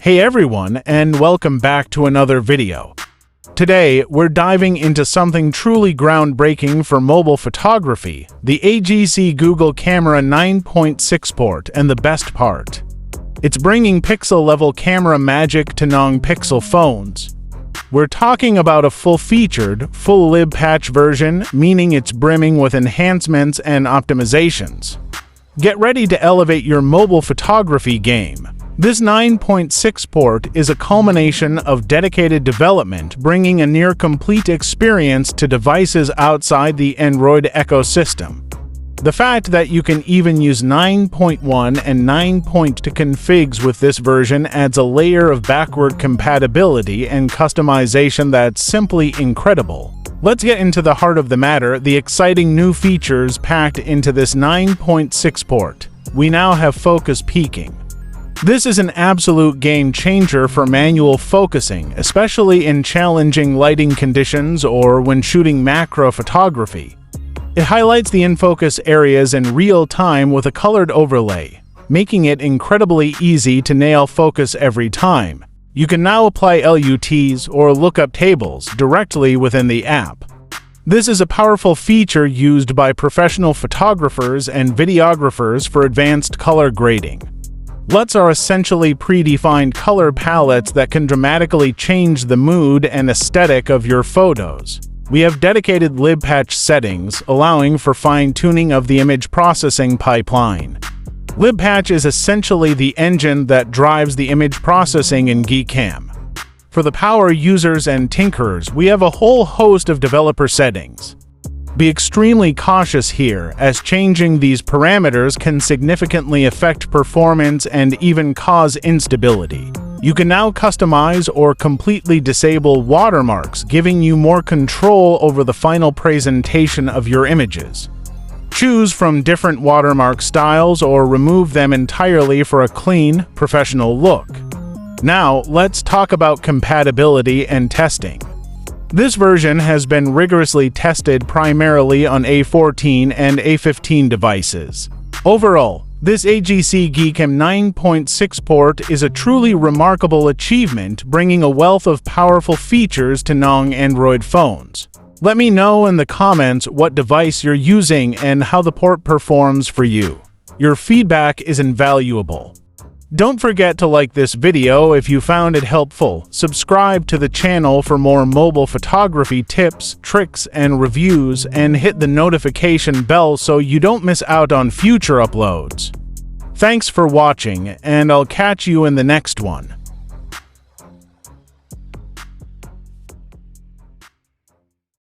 Hey everyone, and welcome back to another video. Today, we're diving into something truly groundbreaking for mobile photography, the AGC Google Camera 9.6 port, and the best part. It's bringing pixel-level camera magic to non-pixel phones. We're talking about a full-featured, full-lib patch version, meaning it's brimming with enhancements and optimizations. Get ready to elevate your mobile photography game. This 9.6 port is a culmination of dedicated development, bringing a near-complete experience to devices outside the Android ecosystem. The fact that you can even use 9.1 and 9.2 configs with this version adds a layer of backward compatibility and customization that's simply incredible. Let's get into the heart of the matter, the exciting new features packed into this 9.6 port. We now have focus peaking. This is an absolute game changer for manual focusing, especially in challenging lighting conditions or when shooting macro photography. It highlights the in-focus areas in real time with a colored overlay, making it incredibly easy to nail focus every time. You can now apply LUTs or lookup tables directly within the app. This is a powerful feature used by professional photographers and videographers for advanced color grading. LUTs are essentially predefined color palettes that can dramatically change the mood and aesthetic of your photos. We have dedicated lib patch settings, allowing for fine-tuning of the image processing pipeline. Lib patch is essentially the engine that drives the image processing in GCam. For the power users and tinkerers, we have a whole host of developer settings. Be extremely cautious here, as changing these parameters can significantly affect performance and even cause instability. You can now customize or completely disable watermarks, giving you more control over the final presentation of your images. Choose from different watermark styles or remove them entirely for a clean, professional look. Now, let's talk about compatibility and testing. This version has been rigorously tested primarily on A14 and A15 devices. Overall, this AGC GCam 9.6 port is a truly remarkable achievement, bringing a wealth of powerful features to non-Android phones. Let me know in the comments what device you're using and how the port performs for you. Your feedback is invaluable. Don't forget to like this video if you found it helpful, subscribe to the channel for more mobile photography tips, tricks, and reviews, and hit the notification bell so you don't miss out on future uploads. Thanks for watching, and I'll catch you in the next one.